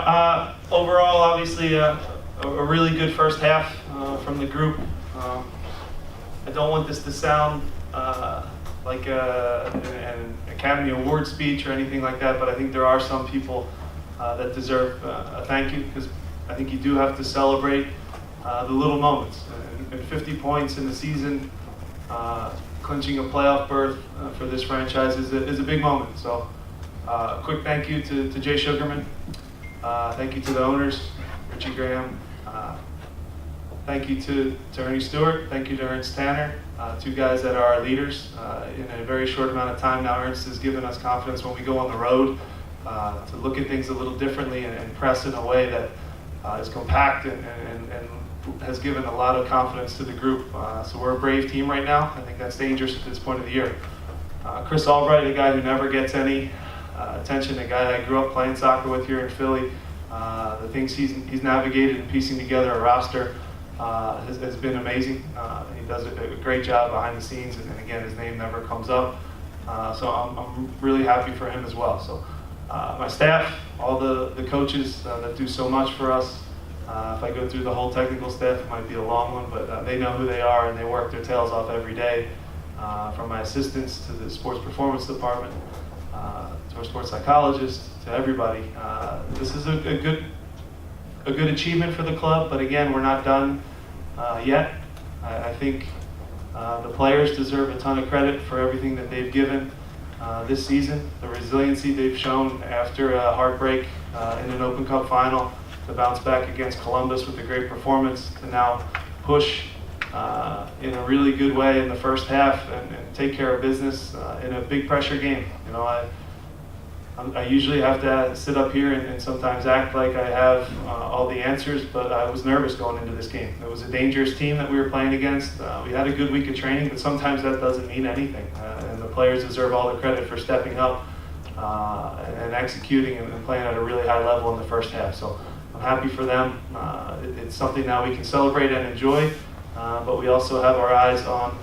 Overall, obviously, a really good first half from the group. I don't want this to sound like an Academy Award speech or anything like that, but I think there are some people that deserve a thank you, because I think you do have to celebrate the little moments. And 50 points in the season, clinching a playoff berth for this franchise is a big moment. So a quick thank you to Jay Sugarman. Thank you to the owners, Richie Graham. Thank you to Ernie Stewart. Thank you to Ernst Tanner, two guys that are our leaders. In a very short amount of time now, Ernst has given us confidence when we go on the road to look at things a little differently and press in a way that is compact and has given a lot of confidence to the group. So we're a brave team right now. I think that's dangerous at this point of the year. Chris Albright, a guy who never gets any attention, a guy I grew up playing soccer with here in Philly. The things he's navigated and piecing together a roster has been amazing. He does a great job behind the scenes, and again, his name never comes up. So I'm really happy for him as well. So my staff, all the coaches that do so much for us. If I go through the whole technical staff, it might be a long one, but they know who they are and they work their tails off every day. From my assistants to the sports performance department, to our sports psychologist, to everybody. This is a good achievement for the club, but again, we're not done yet. I think the players deserve a ton of credit for everything that they've given this season, the resiliency they've shown after a heartbreak in an Open Cup final, to bounce back against Columbus with a great performance, to now push in a really good way in the first half and take care of business in a big pressure game. You know, I usually have to sit up here and sometimes act like I have all the answers, but I was nervous going into this game. It was a dangerous team that we were playing against. We had a good week of training, but sometimes that doesn't mean anything. And the players deserve all the credit for stepping up and executing and playing at a really high level in the first half. So I'm happy for them. It's something now we can celebrate and enjoy, but we also have our eyes on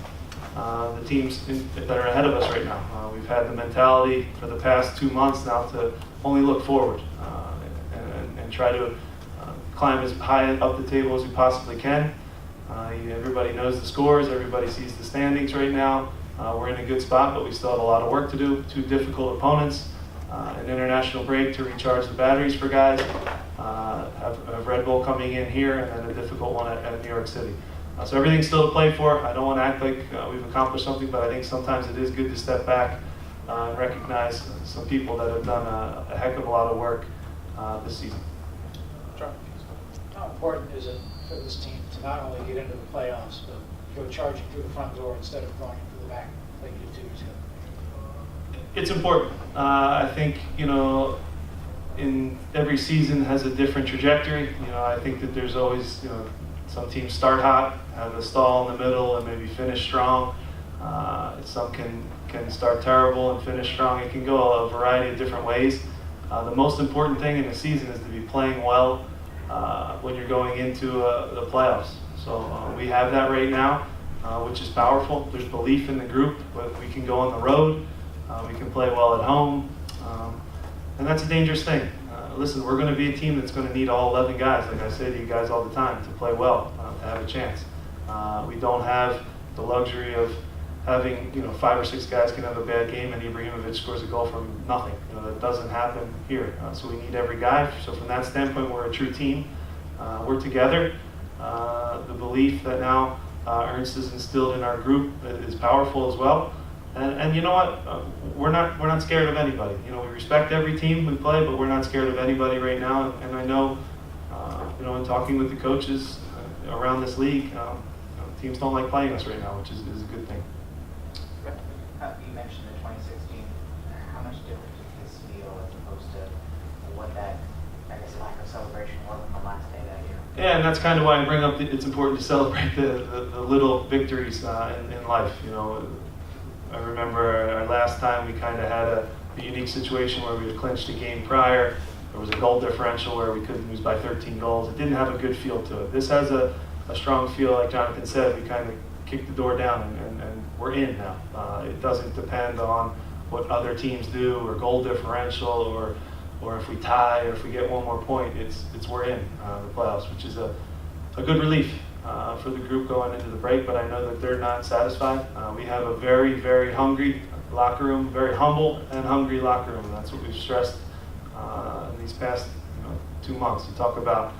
the teams that are ahead of us right now. We've had the mentality for the past 2 months now to only look forward and try to climb as high up the table as we possibly can. Everybody knows the scores, everybody sees the standings right now. We're in a good spot, but we still have a lot of work to do. 2 difficult opponents, an international break to recharge the batteries for guys, have Red Bull coming in here, and then a difficult one at New York City. So everything's still to play for. I don't want to act like we've accomplished something, but I think sometimes it is good to step back and recognize some people that have done a heck of a lot of work this season. How important is it for this team to not only get into the playoffs, but go charging through the front door instead of going through the back like you did 2 years ago? It's important. I think, you know, in every season has a different trajectory. You know, I think that there's always, you know, some teams start hot, have a stall in the middle, and maybe finish strong. Some can start terrible and finish strong. It can go a variety of different ways. The most important thing in the season is to be playing well when you're going into the playoffs. So we have that right now, which is powerful. There's belief in the group, but we can go on the road. We can play well at home, and that's a dangerous thing. Listen, we're going to be a team that's going to need all 11 guys, like I say to you guys all the time, to play well, to have a chance. We don't have the luxury of having, you know, 5 or 6 guys can have a bad game and Ibrahimovic scores a goal from nothing. You know, that doesn't happen here. So we need every guy. So from that standpoint, we're a true team. We're together. The belief that now Ernst has instilled in our group is powerful as well. And you know what? We're not scared of anybody. You know, we respect every team we play, but we're not scared of anybody right now. And I know, you know, in talking with the coaches around this league, teams don't like playing us right now, which is a good thing. You mentioned the 2016. How much different did this feel as opposed to what that, I guess, lack of celebration was on the last day that year? Yeah, and that's kind of why I bring up it's important to celebrate the little victories in life. You know, I remember our last time we kind of had a unique situation where we had clinched a game prior. There was a goal differential where we couldn't lose by 13 goals. It didn't have a good feel to it. This has a strong feel, like Jonathan said. We kind of kicked the door down and we're in now. It doesn't depend on what other teams do or goal differential or or if we tie, or if we get one more point, it's we're in the playoffs, which is a good relief for the group going into the break. But I know that they're not satisfied. We have a very, very hungry locker room, very humble and hungry locker room. And that's what we've stressed in these past 2 months. You talk about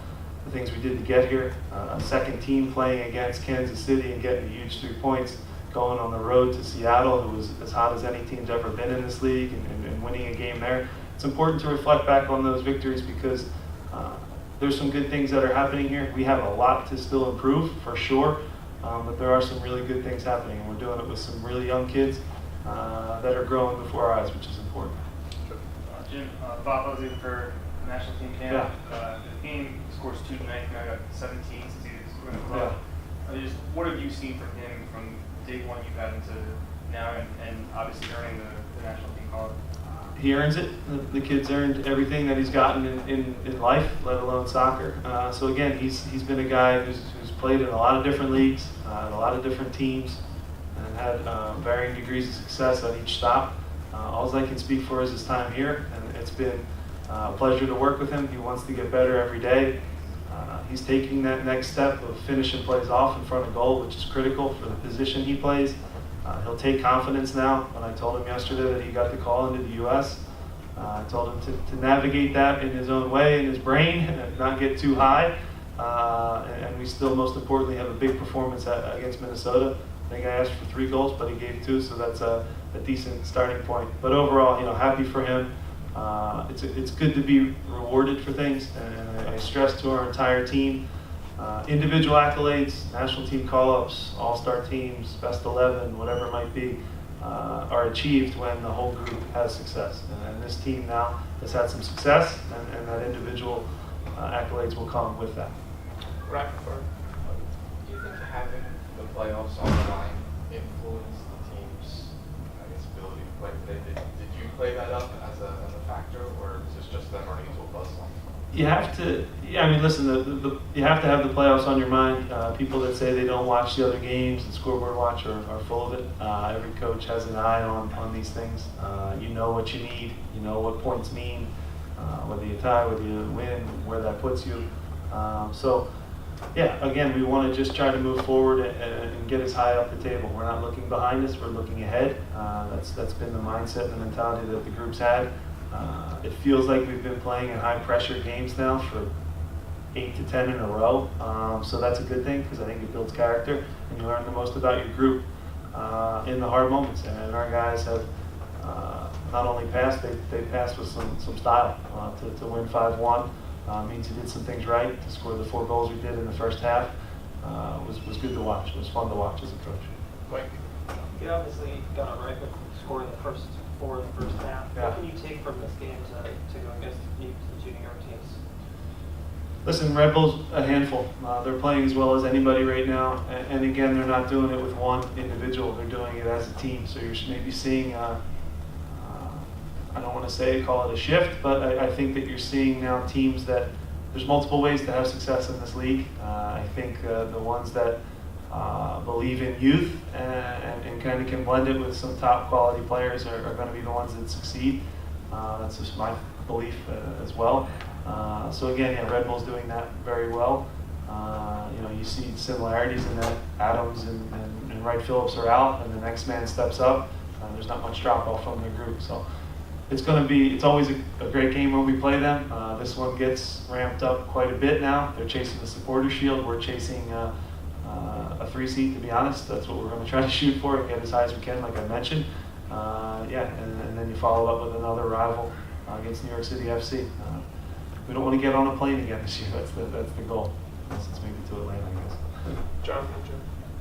the things we did to get here. A second team playing against Kansas City and getting a huge 3 points, going on the road to Seattle, who was as hot as any team's ever been in this league, and winning a game there. It's important to reflect back on those victories because there's some good things that are happening here. We have a lot to still improve, for sure, but there are some really good things happening, and we're doing it with some really young kids that are growing before our eyes, which is important. Jim, Bob was in for national team camp. The team scores 2 tonight. Now got 17 since he was scoring the club. Just what have you seen from him from day one you've had him to now, and obviously earning the national team call? He earns it. The kid's earned everything that he's gotten in life, let alone soccer. So again, he's been a guy who's played in a lot of different leagues, in a lot of different teams, and had varying degrees of success at each stop. All I can speak for is his time here, and it's been a pleasure to work with him. He wants to get better every day. He's taking that next step of finishing plays off in front of goal, which is critical for the position he plays. He'll take confidence now. When I told him yesterday that he got the call into the U.S., I told him to navigate that in his own way, in his brain, and not get too high. And we still, most importantly, have a big performance against Minnesota. I think I asked for 3 goals, but he gave 2, so that's a decent starting point. But overall, happy for him. It's good to be rewarded for things, and I stress to our entire team, individual accolades, national team call-ups, all-star teams, best 11, whatever it might be, are achieved when the whole group has success. And this team now has had some success, and that individual accolades will come with that. Right. Do you think having the playoffs on the line influenced the team's, ability to play today? Did you play that up as a factor, or is this just them running into a buzzsaw? You have to, listen, you have to have the playoffs on your mind. People that say they don't watch the other games and scoreboard watch are full of it. Every coach has an eye on these things. You know what you need, you know what points mean, whether you tie, whether you win, where that puts you. Again, we want to just try to move forward and get as high up the table. We're not looking behind us, we're looking ahead. That's been the mindset and the mentality that the group's had. It feels like we've been playing in high-pressure games now for 8 to 10 in a row. So that's a good thing because I think it builds character, and you learn the most about your group in the hard moments. And our guys have not only passed, they passed with some style to win 5-1. Means he did some things right. To score the 4 goals we did in the first half was good to watch. It was fun to watch as a coach. Mike? You obviously got on right with scoring the first 4 in the first half. Yeah. What can you take from this game to go against the junior teams? Listen, Red Bull's a handful. They're playing as well as anybody right now. And again, they're not doing it with one individual. They're doing it as a team. So you're maybe seeing, I don't want to call it a shift, but I think that you're seeing now teams that there's multiple ways to have success in this league. I think the ones that believe in youth and kind of can blend it with some top quality players are going to be the ones that succeed. That's just my belief as well. So again, Red Bull's doing that very well. You see similarities in that Adams and Wright Phillips are out, and the next man steps up. There's not much drop off from their group, so it's always a great game when we play them. This one gets ramped up quite a bit now. They're chasing the supporter shield. We're chasing a 3 seed, to be honest. That's what we're going to try to shoot for, get as high as we can, like I mentioned. And then you follow up with another rival against New York City FC. We don't want to get on a plane again this year. That's the goal. Since maybe to Atlanta, I guess. John?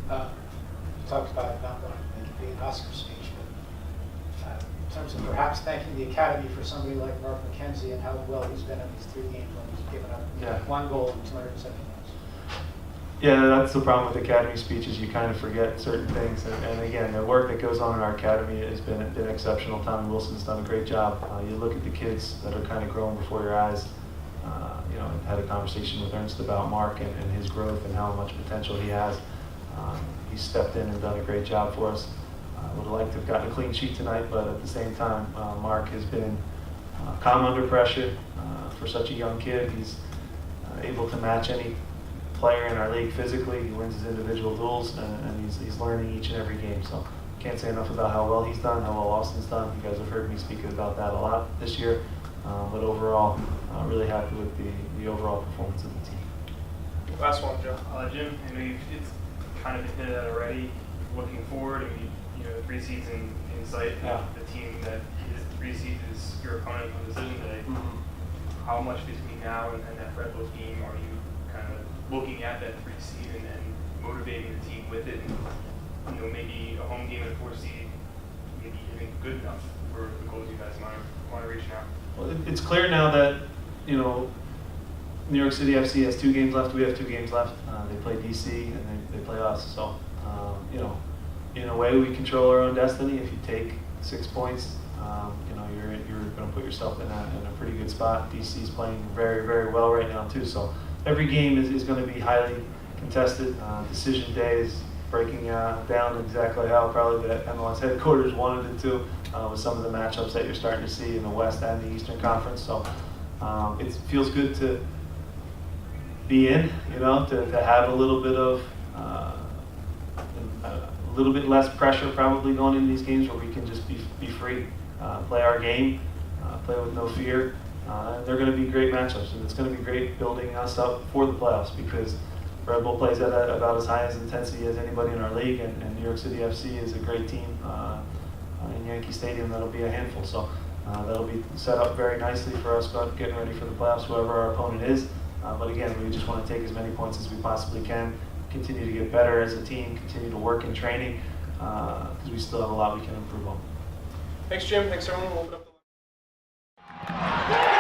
You talked about not going to make it be an Oscar speech, but in terms of perhaps thanking the Academy for somebody like Mark McKenzie and how well he's been in these 3 games when he's given up 1 goal in 270 minutes. Yeah, that's the problem with Academy speeches. You kind of forget certain things. And again, the work that goes on in our Academy has been exceptional. Tommy Wilson's done a great job. You look at the kids that are kind of growing before your eyes. I had a conversation with Ernst about Mark and his growth and how much potential he has. He's stepped in and done a great job for us. Would have liked to have gotten a clean sheet tonight, but at the same time, Mark has been calm under pressure. For such a young kid, he's able to match any player in our league physically. He wins his individual duels, and he's learning each and every game. So can't say enough about how well he's done, how well Austin's done. You guys have heard me speak about that a lot this year. But overall, really happy with the overall performance of the team. Last one, Joe. Jim, I know it's kind of been hinted at already. Looking forward, I mean, 3 seeds in sight. Yeah. The team that is 3 seeds is your opponent on decision day. How much between now and that Red Bull team are you kind of looking at that 3 seed and motivating the team with it? And, maybe a home game at 4 seed, maybe even good enough for the goals you guys want to reach now. Well, it's clear now that, New York City FC has 2 games left. We have 2 games left. They play DC and they play us. So, in a way, we control our own destiny. If you take 6 points, you're going to put yourself in a pretty good spot. DC's playing very, very well right now too. So every game is going to be highly contested. Decision day is breaking down exactly how probably the MLS headquarters wanted it to, with some of the matchups that you're starting to see in the West and the Eastern Conference. So it feels good to be in, to have a little bit of a little bit less pressure probably going into these games, where we can just be free, play our game, play with no fear. They're going to be great matchups, and it's going to be great building us up for the playoffs, because Red Bull plays at about as high as intensity as anybody in our league, and New York City FC is a great team in Yankee Stadium that'll be a handful. So that'll be set up very nicely for us getting ready for the playoffs, whoever our opponent is. But again, we just want to take as many points as we possibly can, continue to get better as a team, continue to work in training, because we still have a lot we can improve on. Thanks, Jim. Thanks, everyone. We'll open up the line.